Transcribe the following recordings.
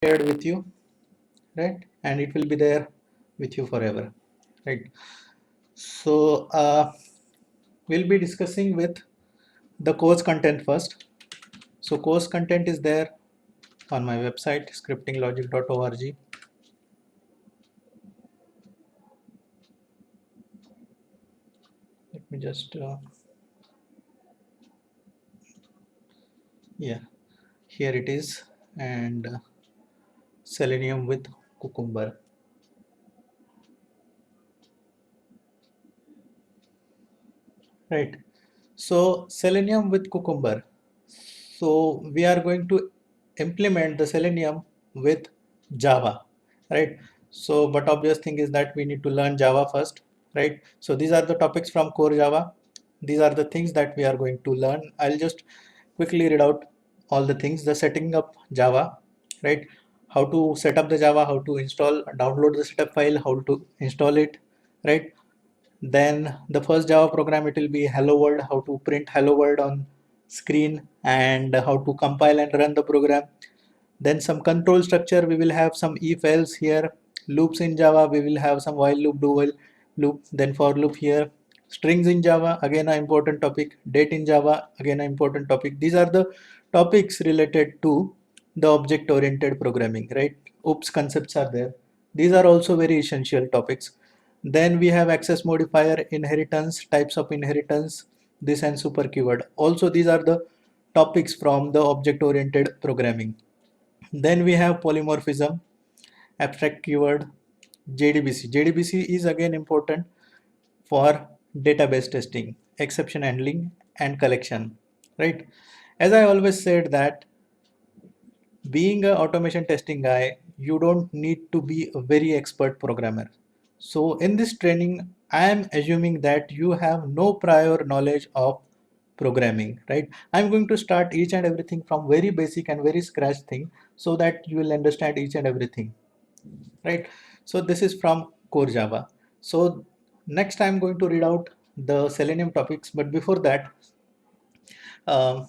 shared with you, right? And it will be there with you forever, right? So we'll be discussing with the course content first. So course content is there on my website scriptinglogic.org. Let me just yeah, here it is. And Selenium with Cucumber, right? So Selenium with Cucumber. So we are going to implement the Selenium with Java, right? So, but obvious thing is that we need to learn Java first, right? So these are the topics from core Java. These are the things that we are going to learn. I'll just quickly read out all the things. The setting up Java, right? How to set up the Java, how to install, download the setup file, how to install it, right? Then the first Java program, it will be hello world, how to print hello world on screen and how to compile and run the program. Then some control structure, we will have some if else here. Loops in Java, we will have some while loop, do while loop, then for loop here. Strings in Java, again an important topic. Date in Java, again an important topic. These are the topics related to the object oriented programming, right? OOPS concepts are there. These are also very essential topics. Then we have access modifier, inheritance, types of inheritance, this and super keyword. Also these are the topics from the object oriented programming. Then we have polymorphism, abstract keyword, JDBC. JDBC is again important for database testing, exception handling and collection, right? As I always said that being a automation testing guy, you don't need to be a very expert programmer. So in this training I am assuming that you have no prior knowledge of programming, right? I'm going to start each and everything from very basic and very scratch thing so that you will understand each and everything, right? So this is from core Java. So next I'm going to read out the Selenium topics, but before that um,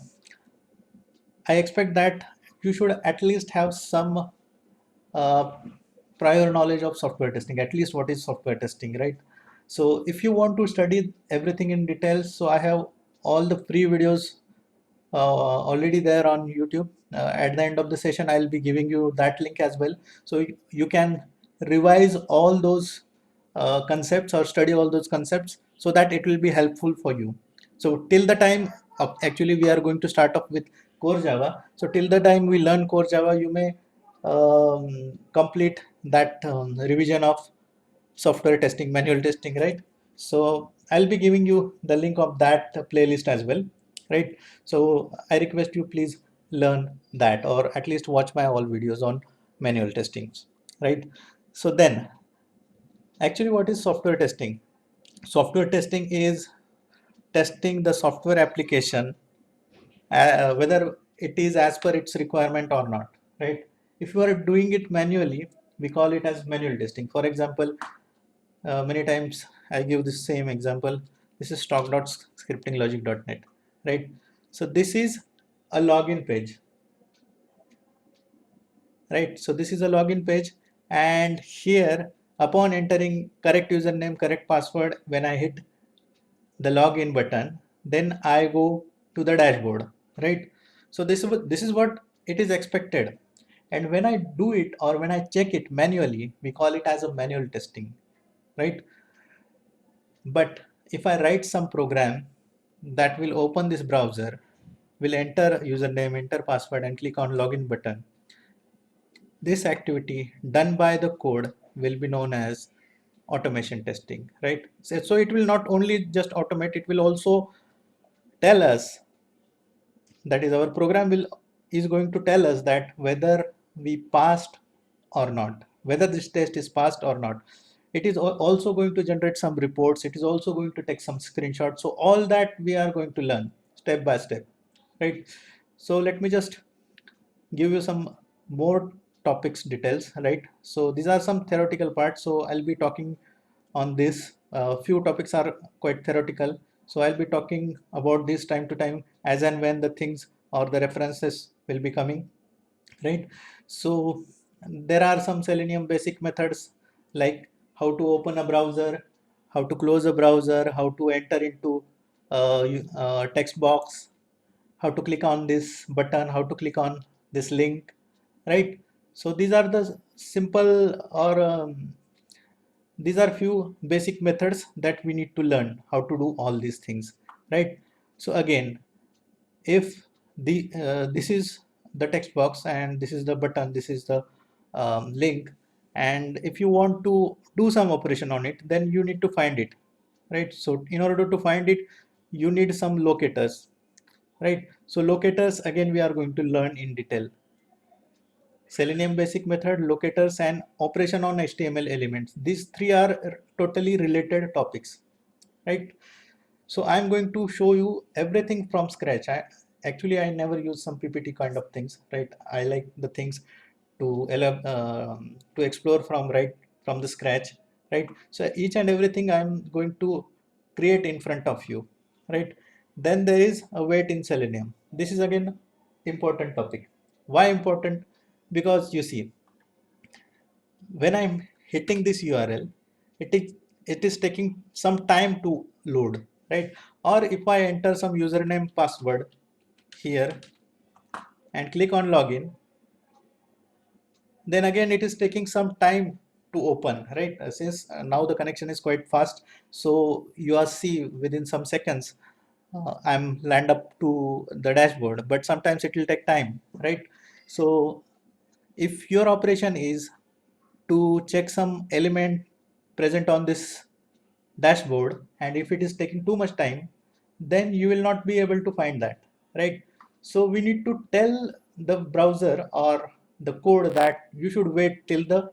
I expect that you should at least have some uh, prior knowledge of software testing, at least what is software testing, right? So if you want to study everything in details, so I have all the free videos already there on YouTube. At the end of the session, I'll be giving you that link as well. So you can revise all those concepts or study all those concepts so that it will be helpful for you. So till the time, actually we are going to start off with core Java. So till the time we learn core Java, you may complete that revision of software testing, manual testing, right? So I'll be giving you the link of that playlist as well, right? So I request you please learn that or at least watch my all videos on manual testings, right? So then actually what is software testing? Software testing is testing the software application whether it is as per its requirement or not, right? If you are doing it manually, we call it as manual testing. For example, many times I give this same example. This is stock.scriptinglogic.net, right? So this is a login page, right? So this is a login page, and here upon entering correct username, correct password, when I hit the login button, then I go to the dashboard, right? So this is what it is expected. And when I do it or when I check it manually, we call it as a manual testing, right? But if I write some program that will open this browser, will enter username, enter password and click on login button, this activity done by the code will be known as automation testing, right? So it will not only just automate, it will also tell us, that is our program will is going to tell us that whether we passed or not, whether this test is passed or not. It is also going to generate some reports, it is also going to take some screenshots. So all that we are going to learn step by step, right? So let me just give you some more topics details, right? So these are some theoretical parts, so I'll be talking on this. Few topics are quite theoretical, so I'll be talking about this time to time as and when the things or the references will be coming, right? So There are some Selenium basic methods like how to open a browser, how to close a browser, how to enter into text box, how to click on this button, how to click on this link, right? So these are the simple or these are few basic methods that we need to learn how to do all these things, right? So again, if this is the text box and this is the button, this is the link, and if you want to do some operation on it, then you need to find it, right? So in order to find it, you need some locators, right? So locators again we are going to learn in detail. Selenium basic method, locators, and operation on HTML elements. These three are totally related topics, right? So I'm going to show you everything from scratch. Actually I never use some PPT kind of things, right? I like the things to explore from right from the scratch, right? So each and everything I'm going to create in front of you, right? Then there is a weight in Selenium. This is again important topic. Why important? Because you see, when I'm hitting this URL, it is taking some time to load, right? Or if I enter some username password here and click on login, then again it is taking some time to open, right? Since now the connection is quite fast, so you are see within some seconds I'm land up to the dashboard, but sometimes it will take time, right? So if your operation is to check some element present on this dashboard, and if it is taking too much time, then you will not be able to find that, right? So we need to tell the browser or the code that you should wait till the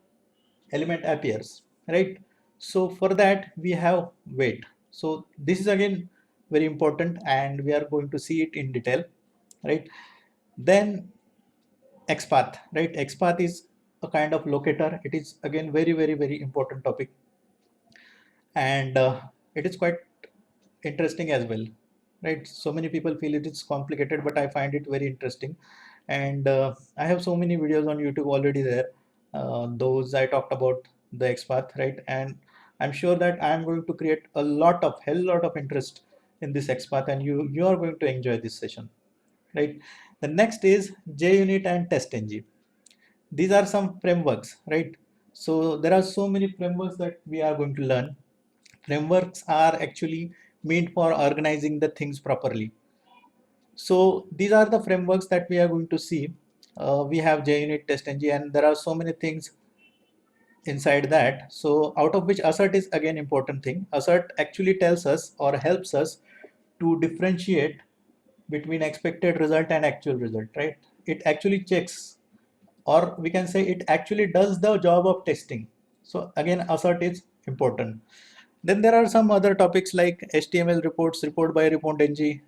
element appears, right? So for that we have wait. So this is again very important and we are going to see it in detail, right? Then XPath, right? XPath is a kind of locator. It is again very important topic, and it is quite interesting as well, right? So many people feel it is complicated, but I find it very interesting. And I have so many videos on YouTube already there. Those I talked about the XPath, right? And I'm sure that I'm going to create a hell lot of interest in this XPath, and you are going to enjoy this session, right? The next is JUnit and TestNG. These are some frameworks, right? So there are so many frameworks that we are going to learn. Frameworks are actually meant for organizing the things properly. So these are the frameworks that we are going to see. We have JUnit, TestNG, and there are so many things inside that. So out of which assert is again important thing. Assert actually tells us or helps us to differentiate between expected result and actual result, right? It actually checks, or we can say it actually does the job of testing. So again, assert is important. Then there are some other topics like HTML reports, report by report ng,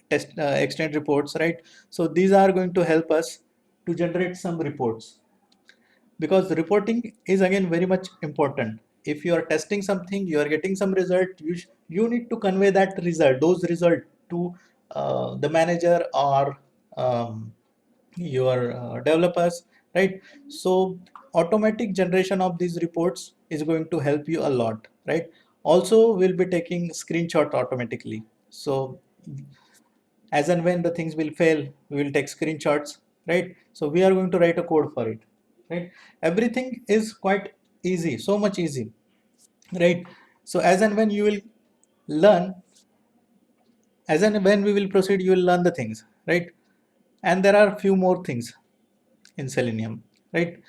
test extend reports, right? So these are going to help us to generate some reports, because reporting is again very much important. If you are testing something, you are getting some result, you need to convey those result to the manager or your developers, right? So automatic generation of these reports is going to help you a lot, right? Also we'll be taking screenshot automatically. So as and when the things will fail, we will take screenshots, right? So we are going to write a code for it, right? Everything is quite easy, so much easy, right? So as and when you will learn, as and when we will proceed, you will learn the things, right? And there are few more things in Selenium, right?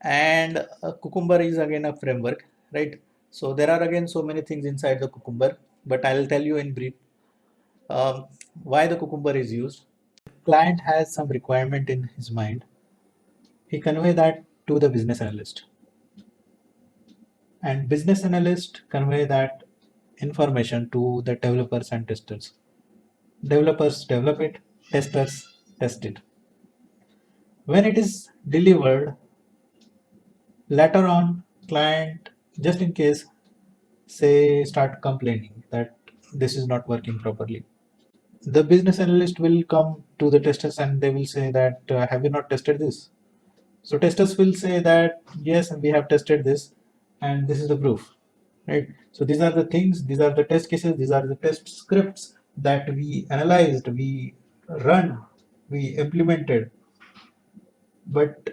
And Cucumber is again a framework, right? So there are again so many things inside the Cucumber, but I'll tell you in brief um, why the Cucumber is used. Client has some requirement in his mind, he convey that to the business analyst, and business analyst convey that information to the developers and testers. Developers develop it, testers test it. When it is delivered, later on, client, just in case, say start complaining that this is not working properly. The business analyst will come to the testers and they will say that have you not tested this? So testers will say that yes, we have tested this, and this is the proof, right? So these are the things, these are the test cases, these are the test scripts that we analyzed, we run, we implemented. But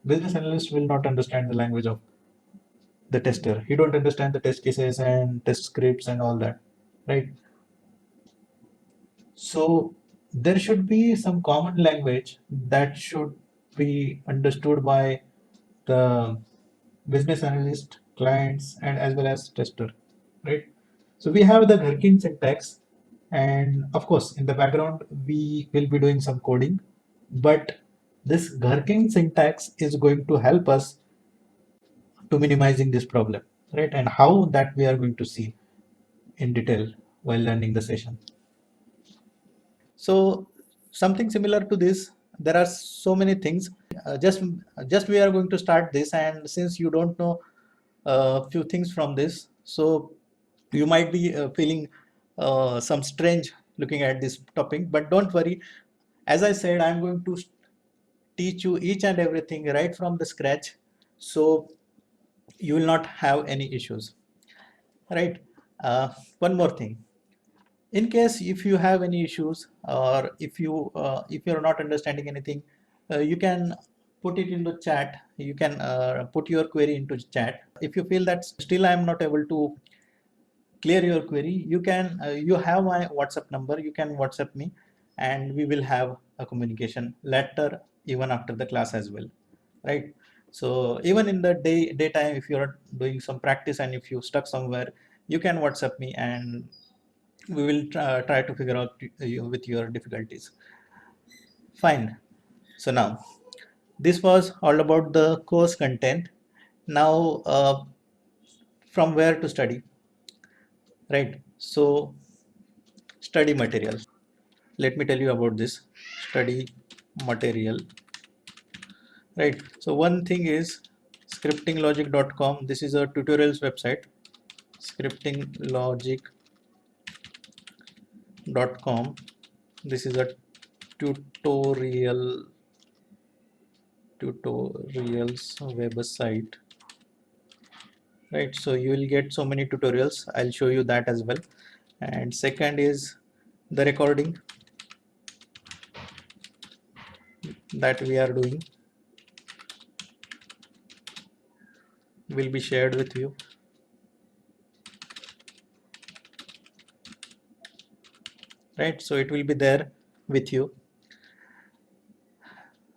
business analyst will not understand the language of the tester. He don't understand the test cases and test scripts and all that, right? So there should be some common language that should be understood by the business analyst, clients, and as well as tester, right? So we have the Gherkin syntax, and of course, in the background, we will be doing some coding, but this Gherkin syntax is going to help us to minimizing this problem, right? And how that we are going to see in detail while learning the session. So something similar to this, there are so many things. Just we are going to start this, and since you don't know a few things from this, so you might be feeling some strange looking at this topic. But don't worry. As I said, I'm going to teach you each and everything right from the scratch, so you will not have any issues, right? One more thing, in case if you have any issues, or if you're not understanding anything, you can put it in the chat. You can put your query into chat. If you feel that still I am not able to clear your query, you can you have my WhatsApp number. You can WhatsApp me, and we will have a communication later, even after the class as well, right? So even in the daytime, if you are doing some practice and if you stuck somewhere, you can WhatsApp me, and we will try to figure out you with your difficulties. Fine. So now this was all about the course content. Now from where to study, right? So study material. Let me tell you about this study material, right? So one thing is scriptinglogic.com. This is a tutorials website. Scriptinglogic.com. This is a tutorials website, right? So you will get so many tutorials. I'll show you that as well. And second is the recording that we are doing will be shared with you, right? So it will be there with you.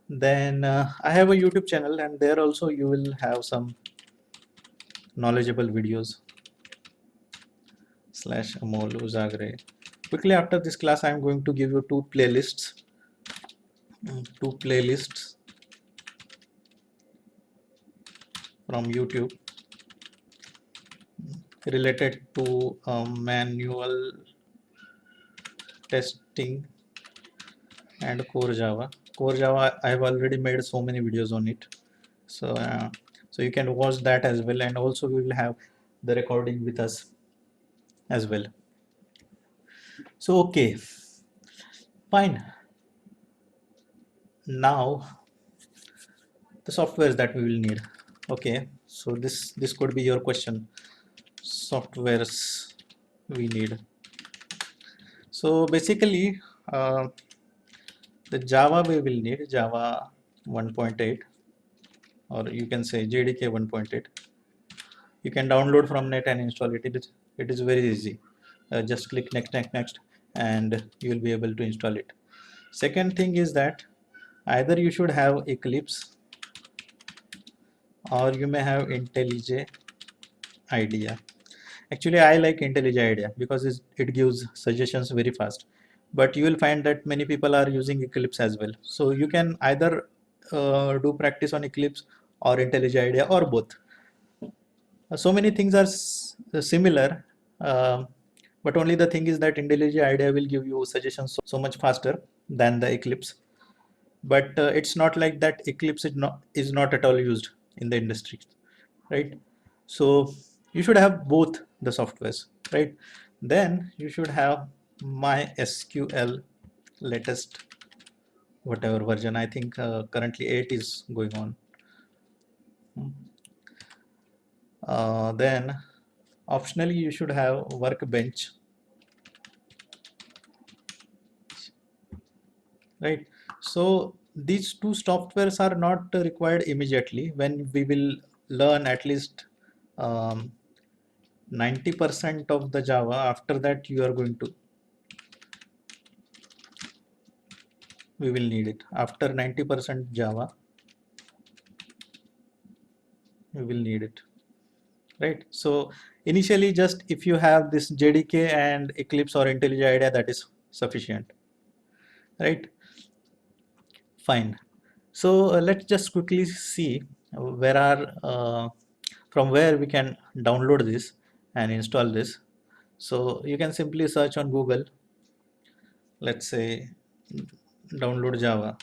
Then I have a YouTube channel, and there also you will have some knowledgeable videos slash Amol Uzagre. Quickly after this class, I am going to give you two playlists from YouTube related to manual testing and core Java. Core Java, I have already made so many videos on it. So you can watch that as well, and also we will have the recording with us as well. So okay, fine. Now the softwares that we will need. Okay, so this could be your question. Softwares we need. So basically, the Java we will need Java 1.8, or you can say JDK 1.8. You can download from net and install it. It is very easy. Just click next, and you will be able to install it. Second thing is that either you should have Eclipse, or you may have IntelliJ IDEA. Actually, I like IntelliJ IDEA because it gives suggestions very fast. But you will find that many people are using Eclipse as well. So you can either do practice on Eclipse or IntelliJ IDEA, or both. So many things are similar, uh, but only the thing is that IntelliJ IDEA will give you suggestions so much faster than the Eclipse. But it's not like that. Eclipse is not at all used in the industry, right? So you should have both the softwares, right? Then you should have MySQL latest whatever version. I think currently 8 is going on. Then optionally you should have Workbench, right? So these two softwares are not required immediately. When we will learn at least 90% of the Java, after that you are going to, we will need it. After 90% Java, we will need it, right? So initially, just if you have this JDK and Eclipse or IntelliJ IDEA, that is sufficient, right? Fine. So let's just quickly see where are from where we can download this and install this. So you can simply search on Google. Let's say download Java.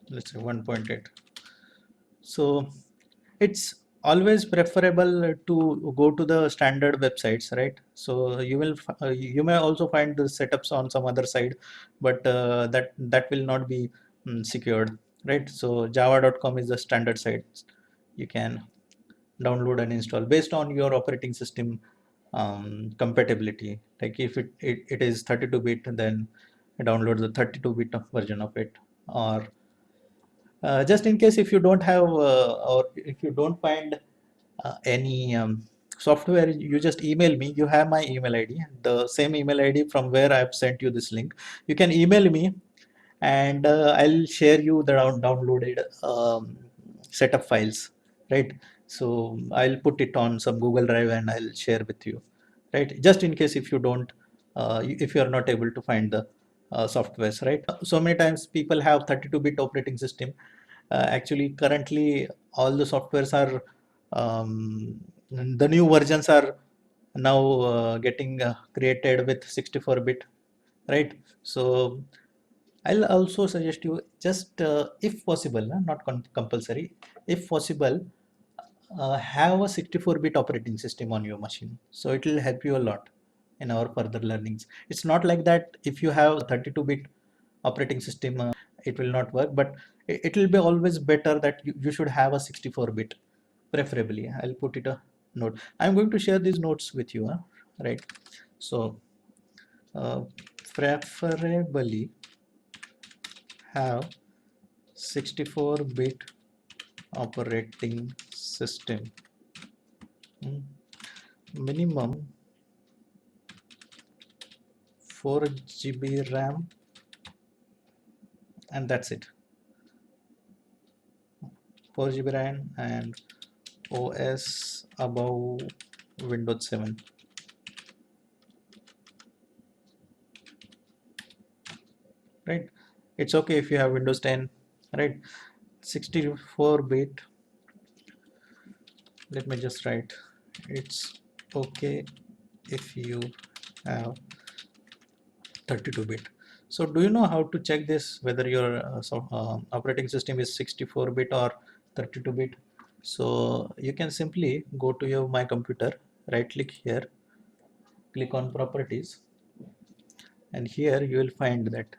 Let's say 1.8. So it's always preferable to go to the standard websites, right? So you may also find the setups on some other side, but that will not be secured, right? So java.com is the standard site. You can download and install based on your operating system compatibility. Like if it is 32-bit, then download the 32-bit version of it. Or just in case if you don't have or if you don't find any software, you just email me. You have my email ID, the same email ID from where I've sent you this link. You can email me, and I'll share you the downloaded setup files, right? So I'll put it on some Google Drive and I'll share with you, right? Just in case if you don't, if you are not able to find the softwares, right? So many times people have 32-bit operating system. Actually, currently all the softwares are the new versions are now getting created with 64-bit, right? So I'll also suggest you just if possible, not compulsory, if possible, have a 64-bit operating system on your machine. So it will help you a lot in our further learnings. It's not like that if you have 32-bit operating system, it will not work, but it will be always better that you should have a 64-bit, preferably. I'll put it a note. I'm going to share these notes with you, right? So preferably have 64-bit operating system. Minimum 4 GB RAM, and that's it. 4 GB RAM and OS above Windows 7. Right? It's okay if you have Windows 10, right? 64-bit. Let me just write. It's okay if you have 32-bit. So do you know how to check this, whether your operating system is 64-bit or 32-bit? So you can simply go to your My Computer, right click here, click on Properties, and here you will find that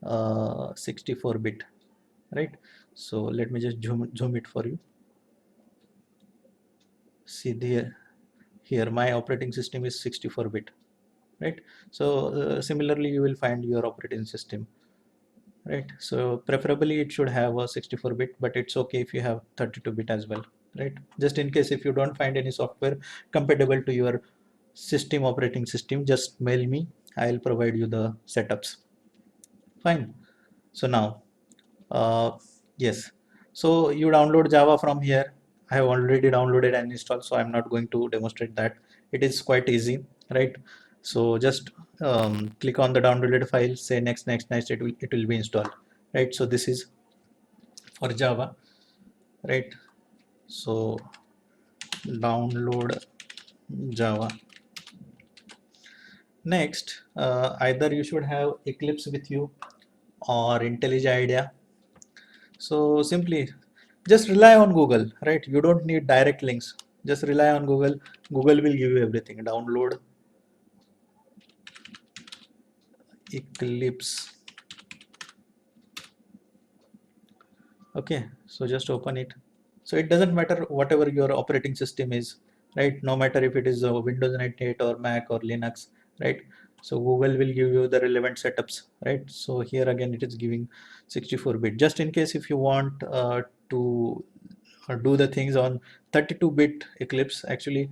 64-bit, right? So let me just zoom it for you. See there, here my operating system is 64-bit, right? So similarly you will find your operating system, right? So preferably it should have a 64-bit, but it's okay if you have 32-bit as well, right? Just in case if you don't find any software compatible to your system operating system, just mail me. I'll provide you the setups. Fine. So now yes, so you download Java from here. I have already downloaded and installed, so I'm not going to demonstrate that. It is quite easy, right? So just click on the downloaded file, say next, next, next, it will be installed, right? So this is for Java, right? So download Java. Next, either you should have Eclipse with you or IntelliJ IDEA. So simply just rely on Google, right? You don't need direct links. Just rely on Google. Google will give you everything. Download Eclipse. Okay, so just open it. So it doesn't matter whatever your operating system is, right? No matter if it is Windows 98 or Mac or Linux, right? So Google will give you the relevant setups, right? So here again it is giving 64-bit. Just in case if you want to do the things on 32-bit Eclipse, actually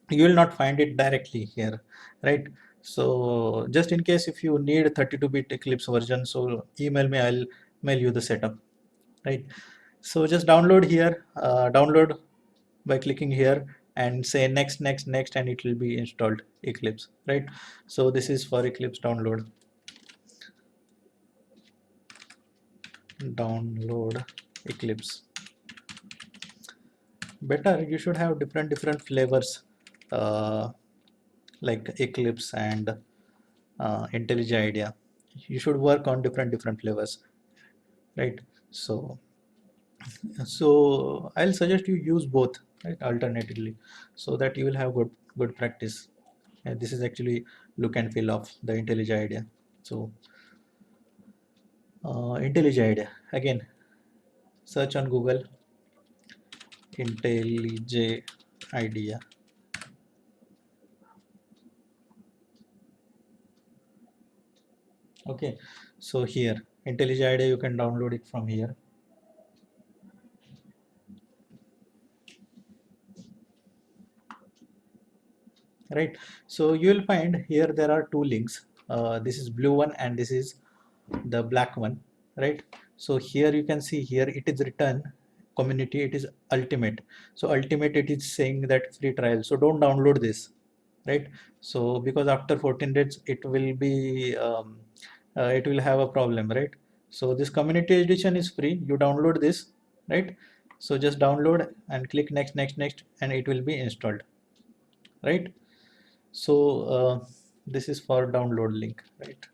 you will not find it directly here, right? So just in case if you need 32-bit Eclipse version, so email me, I'll mail you the setup, right? So just download here, download by clicking here and say next, next, next, and it will be installed Eclipse, right? So this is for Eclipse download. Download Eclipse. Better, you should have different flavors, uh, like Eclipse and IntelliJ IDEA. You should work on different flavors, right? So I'll suggest you use both, right, alternatively, so that you will have good practice. And this is actually look and feel of the IntelliJ IDEA. So IntelliJ IDEA, again, search on Google IntelliJ IDEA. Okay, so here IntelliJ IDEA, you can download it from here. Right, so you will find here there are two links. This is blue one and this is the black one, right? So here you can see here it is written community, it is ultimate. So ultimate, it is saying that free trial, so don't download this, right? So because after 14 days it will be it will have a problem, right? So this community edition is free, you download this, right? So just download and click next, next, next, and it will be installed, right? So this is for download link, right?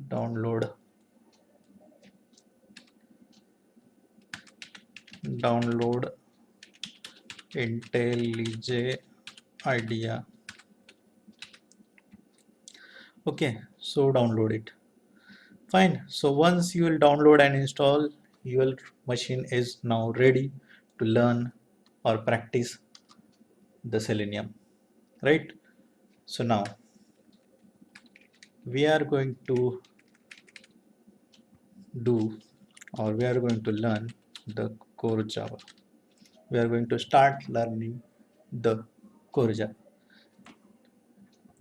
Download IntelliJ IDEA. Okay, so download it. Fine. So once you will download and install, your machine is now ready to learn or practice the Selenium, right? So now we are going to do, or we are going to learn the core Java. We are going to start learning the core Java.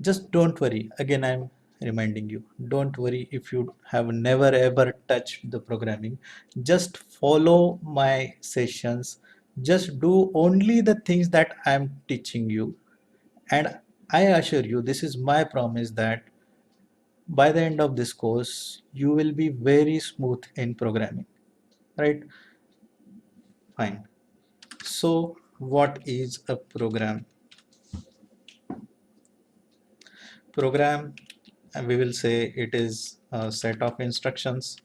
Just don't worry, again I'm reminding you, don't worry if you have never ever touched the programming. Just follow my sessions, just do only the things that I'm teaching you, and I assure you, this is my promise, that by the end of this course you will be very smooth in programming, right? Fine. So what is a program? Program, we will say it is a set of instructions.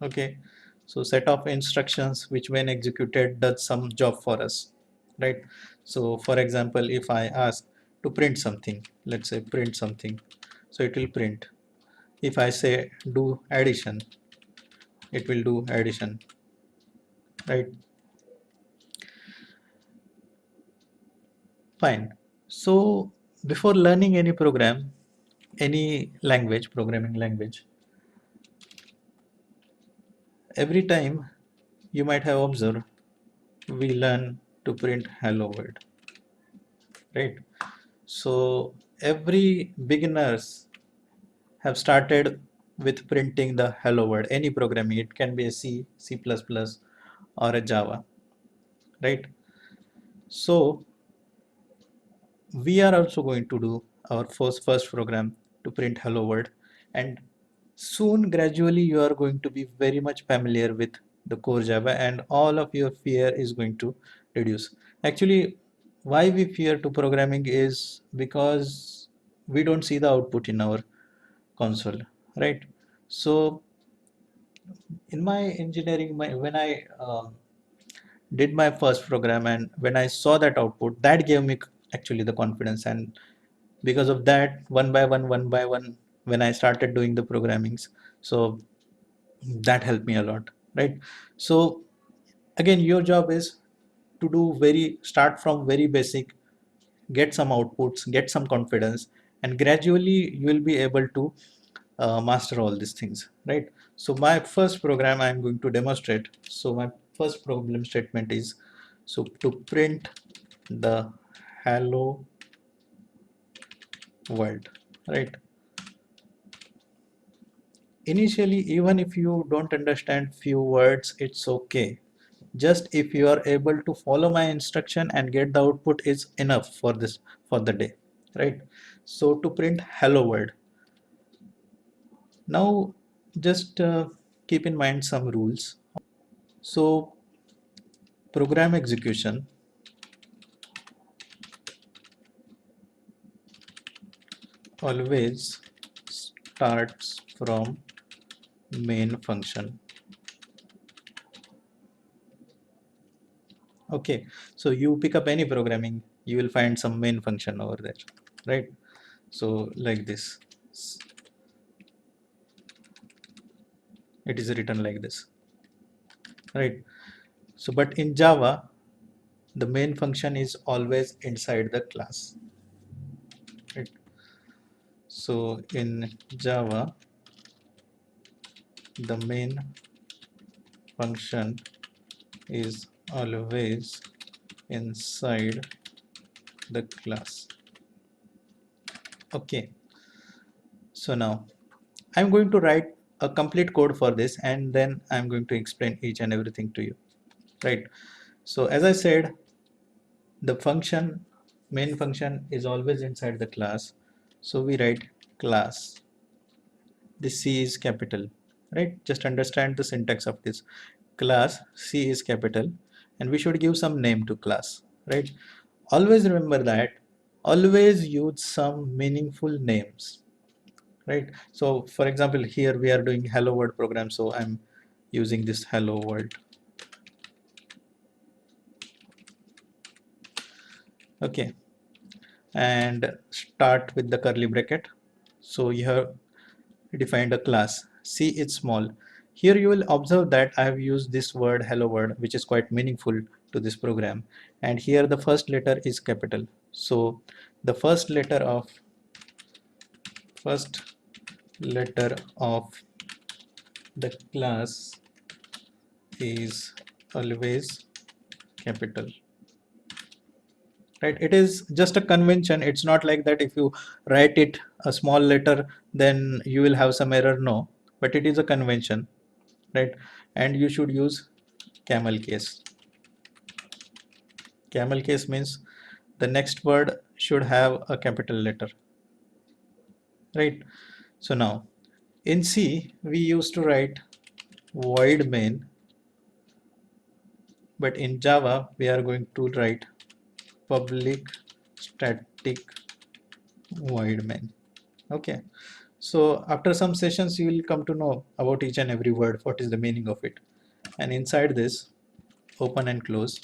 Okay, so set of instructions which when executed does some job for us, right? So for example, if I ask to print something, let's say print something, so it will print. If I say do addition, it will do addition, right? Fine. So before learning any program, any language, programming language, every time you might have observed, we learn to print hello world, right? So every beginners have started with printing the hello world, any programming, it can be a C, C++ or a Java, right? So we are also going to do our first program to print hello world, and soon gradually you are going to be very much familiar with the core Java, and all of your fear is going to reduce. Actually, why we fear to programming is because we don't see the output in our console, right? So in my engineering, when I did my first program and when I saw that output, that gave me actually the confidence, and because of that, one by one, when I started doing the programmings, so that helped me a lot, right? So again, your job is to do very start from very basic, get some outputs, get some confidence, and gradually you will be able to master all these things, right? So my first program I'm going to demonstrate. So my first problem statement is, so to print the hello world, right? Initially, even if you don't understand few words, it's okay. Just if you are able to follow my instruction and get the output is enough for this, for the day, right? So to print hello world, now just keep in mind some rules. So program execution always starts from main function. Okay, so you pick up any programming, you will find some main function over there, right? So like this, it is written like this, right? So but in Java, the main function is always inside the class, right? So in Java, the main function is always inside the class. Okay, so now I'm going to write a complete code for this, and then I'm going to explain each and everything to you, right? So as I said, the function, main function is always inside the class. So we write class. This C is capital, right? Just understand the syntax of this. Class C is capital, and we should give some name to class, right? Always remember that. Always use some meaningful names, right? So for example, here we are doing hello world program, so I'm using this hello world. Okay, and start with the curly bracket. So you have defined a class. C is small. Here you will observe that I have used this word hello world, which is quite meaningful to this program, and here the first letter is capital. So the first letter of the class is always capital, right? It is just a convention. It's not like that if you write it a small letter then you will have some error, no, but it is a convention, right? And you should use camel case. Camel case means the next word should have a capital letter, right? So now in C we used to write void main, but in Java we are going to write public static void main. Okay, so after some sessions you will come to know about each and every word, what is the meaning of it. And inside this, open and close,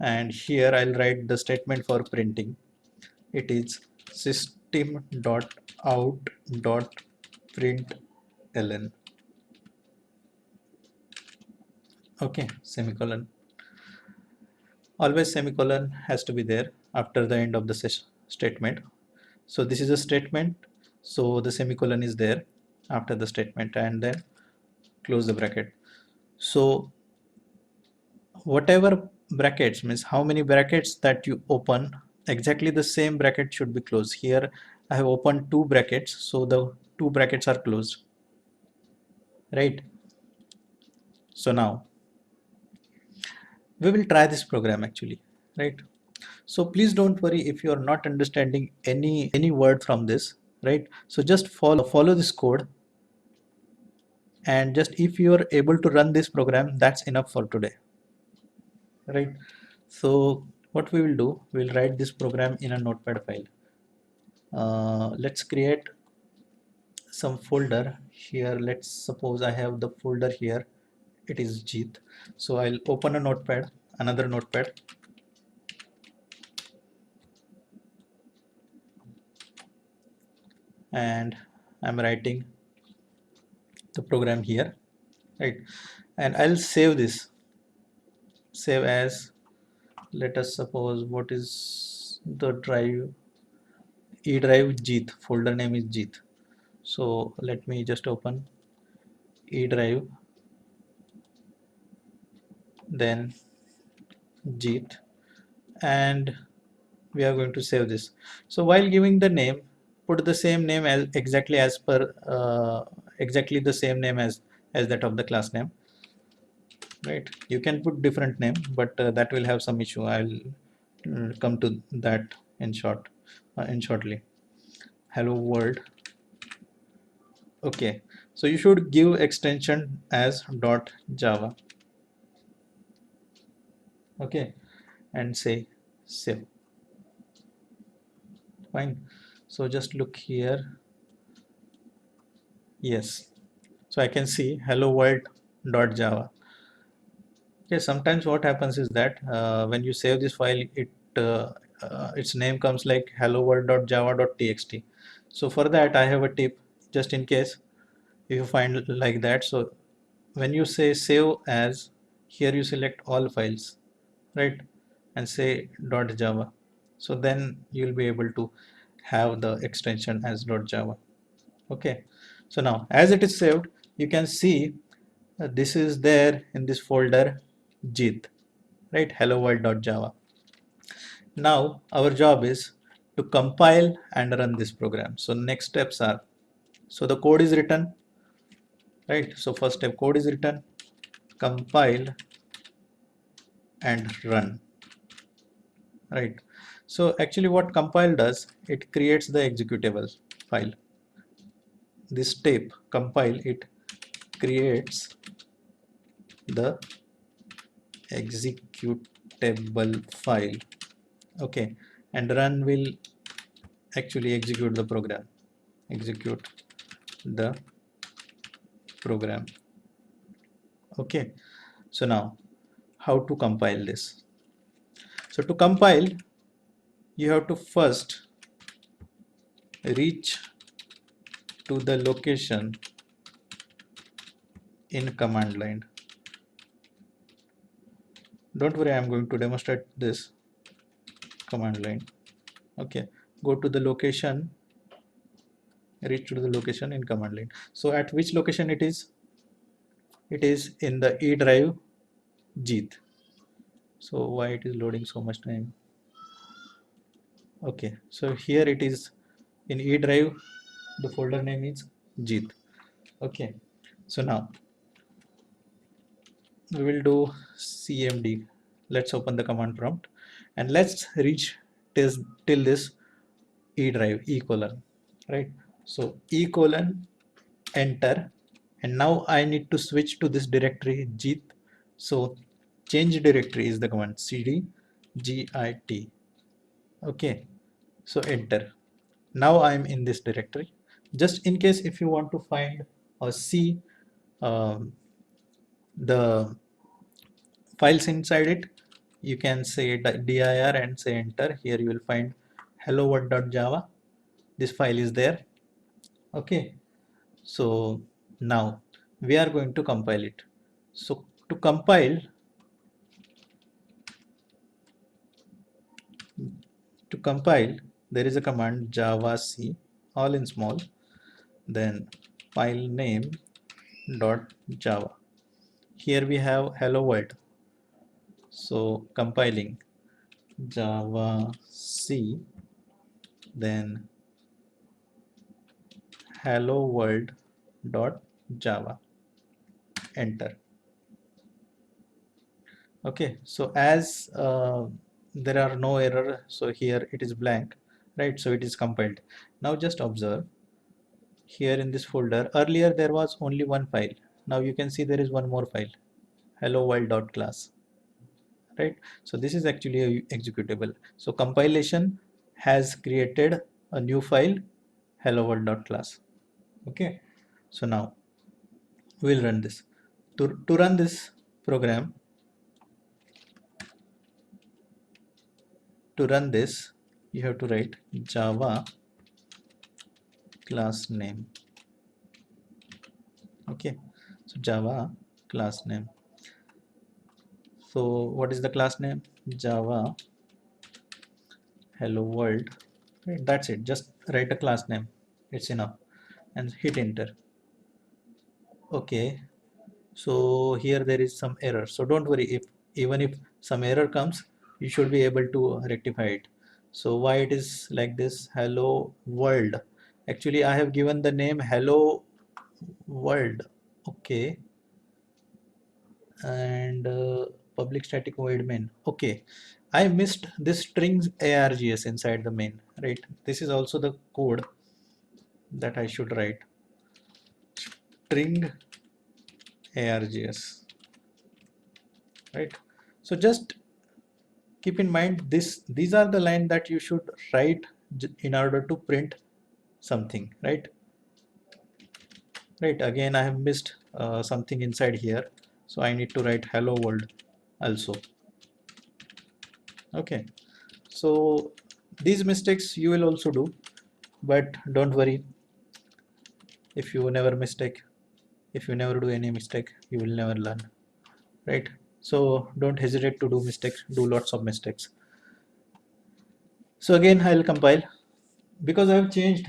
and here I'll write the statement for printing. It is system.out.println. Okay, semicolon. Always semicolon has to be there after the end of the statement. So this is a statement, so the semicolon is there after the statement, and then close the bracket. So whatever brackets means how many brackets that you open, exactly the same bracket should be closed. Here I have opened two brackets, so the two brackets are closed, right? So now we will try this program actually, right? So please don't worry if you are not understanding any word from this, right? So just follow this code, and just if you are able to run this program, that's enough for today, right? So what we will do, we'll write this program in a notepad file. Let's create some folder here. Let's suppose I have the folder here, it is Jeet. So I'll open a notepad, another notepad, and I'm writing the program here, right? And I'll save this, save as, let us suppose, what is the drive, E drive Jeet, folder name is Jeet. So let me just open E drive, then Jeet, and we are going to save this. So while giving the name, put the same name as exactly the same name as that of the class name, right? You can put different name, but that will have some issue. I'll come to that in shortly. Hello world. Okay, so you should give extension as .java. Okay, and say save. Fine. So just look here. Yes. So I can see hello world.java. Okay, sometimes what happens is that when you save this file, its name comes like hello world.java.txt. So for that, I have a tip, just in case if you find like that. So when you say save as, here you select all files, right, and say .java. So then you'll be able to have the extension as .java. Okay, so now as it is saved, you can see this is there in this folder Jeet, right? Hello world.java. Now our job is to compile and run this program. So next steps are, so the code is written, right? So first step, code is written, compile and run, right? So actually what compile does, it creates the executable file. This step, compile, it creates the executable file. Okay, and run will actually execute the program, execute the program. Okay, so now how to compile this? So to compile, you have to first reach to the location in command line. Don't worry, I'm going to demonstrate this command line. Okay, go to the location, reach to the location in command line. So at which location it is? It is in the E drive Jeet. So why it is loading so much time? Okay, so here it is in E drive, the folder name is Jeet. Okay, so now we will do cmd. Let's open the command prompt and let's reach till this E drive, E colon, right? So E colon, enter, and now I need to switch to this directory Jeet. So change directory is the command, cd git. Okay, so enter. Now I'm in this directory. Just in case if you want to find or see um, the files inside it, you can say dir and say enter. Here you will find hello world.java. This file is there. Okay, so now we are going to compile it. So to compile there is a command javac, all in small, then file name dot java. Here we have hello world. So compiling javac, then hello world dot java, enter. Okay, so as there are no error, so here it is blank, right? So it is compiled. Now just observe here in this folder, earlier there was only one file. Now you can see there is one more file, hello world dot class, right? So this is actually a executable. So compilation has created a new file, hello world dot class. Okay, so now we'll run this. To run this program, to run this, you have to write java class name. Okay, so Java class name. So what is the class name? Java hello world. Right, that's it. Just write a class name. It's enough. And hit enter. Okay. So here there is some error. So don't worry, if even if some error comes, you should be able to rectify it. So why it is like this? Hello world. Actually, I have given the name hello world. Okay. And public static void main. Okay. I missed this strings args inside the main, right? This is also the code that I should write. String args, right? So just keep in mind these are the line that you should write in order to print something, right? Right, again I have missed something inside here, so I need to write hello world also. Okay, so these mistakes you will also do, but don't worry, if you never mistake, if you never do any mistake, you will never learn, right? So don't hesitate to do mistakes, do lots of mistakes. So again I'll compile, because I have changed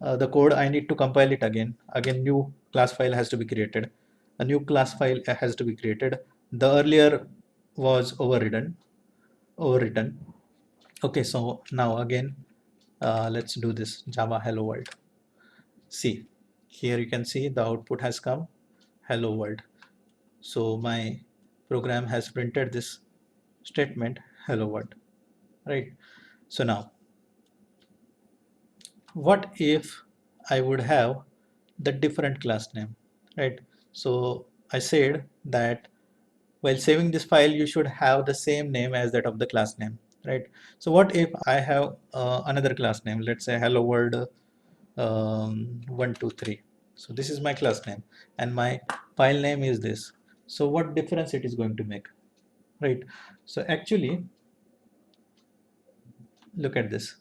the code. I need to compile it again. Again, new class file has to be created. A new class file has to be created. The earlier was overwritten. Okay, so now again, let's do this. Java hello world. See, here you can see the output has come hello world. So my program has printed this statement hello world, right? So now, what if I would have the different class name, right? So I said that while saving this file, you should have the same name as that of the class name, right? So what if I have another class name, let's say hello world 123. So this is my class name and my file name is this. So what difference it is going to make, right? So actually, look at this.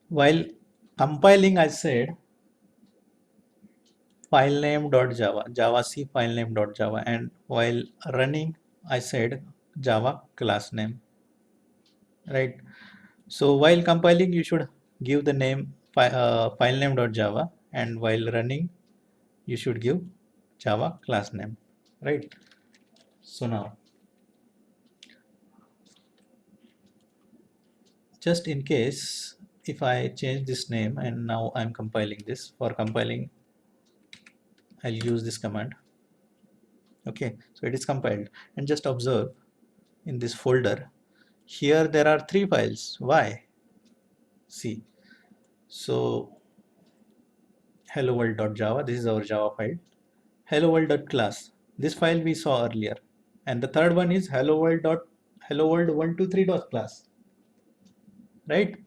While compiling, I said filename.java, javac filename.java, and while running, I said Java class name, right? So while compiling, you should give the name filename.java, and while running, you should give Java class name, right? So now, just in case, if I change this name and now I'm compiling this, for compiling, I'll use this command. Okay, so it is compiled, and just observe in this folder, here there are three files. Why? See, so hello world.java, this is our Java file. Hello world.class, this file we saw earlier, and the third one is hello world.hello world123.class, right?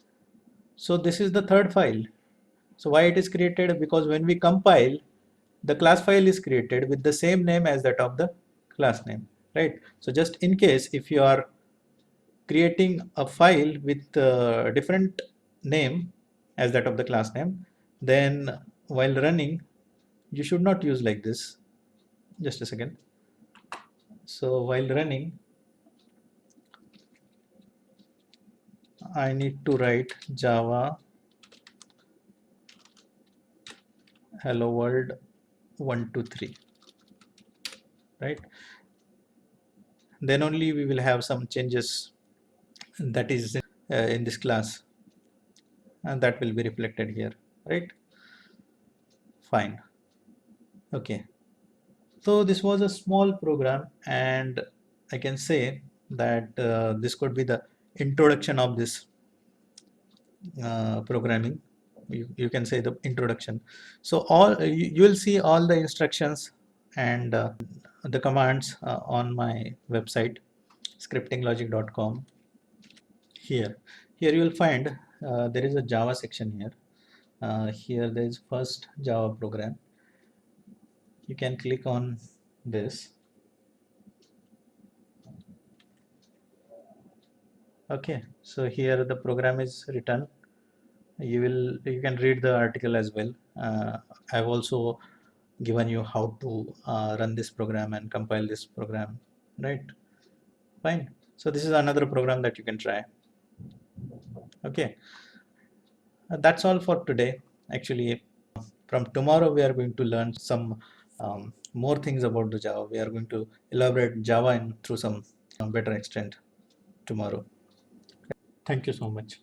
So this is the third file. So why it is created? Because when we compile, the class file is created with the same name as that of the class name, right? So just in case if you are creating a file with a different name as that of the class name, then while running, you should not use like this. Just a second. So while running, I need to write Java hello world 123, right? Then only we will have some changes that is in this class, and that will be reflected here, right? Fine. Okay. So this was a small program, and I can say that this could be the introduction of this programming. You can say the introduction. So you will see all the instructions and the commands on my website scriptinglogic.com. Here you will find there is a Java section here. Here there is first Java program. You can click on this. Okay, so here the program is written. You can read the article as well. I've also given you how to run this program and compile this program, right? Fine. So this is another program that you can try. Okay, that's all for today. Actually, from tomorrow we are going to learn some more things about the Java. We are going to elaborate Java through some better extent tomorrow. Thank you so much.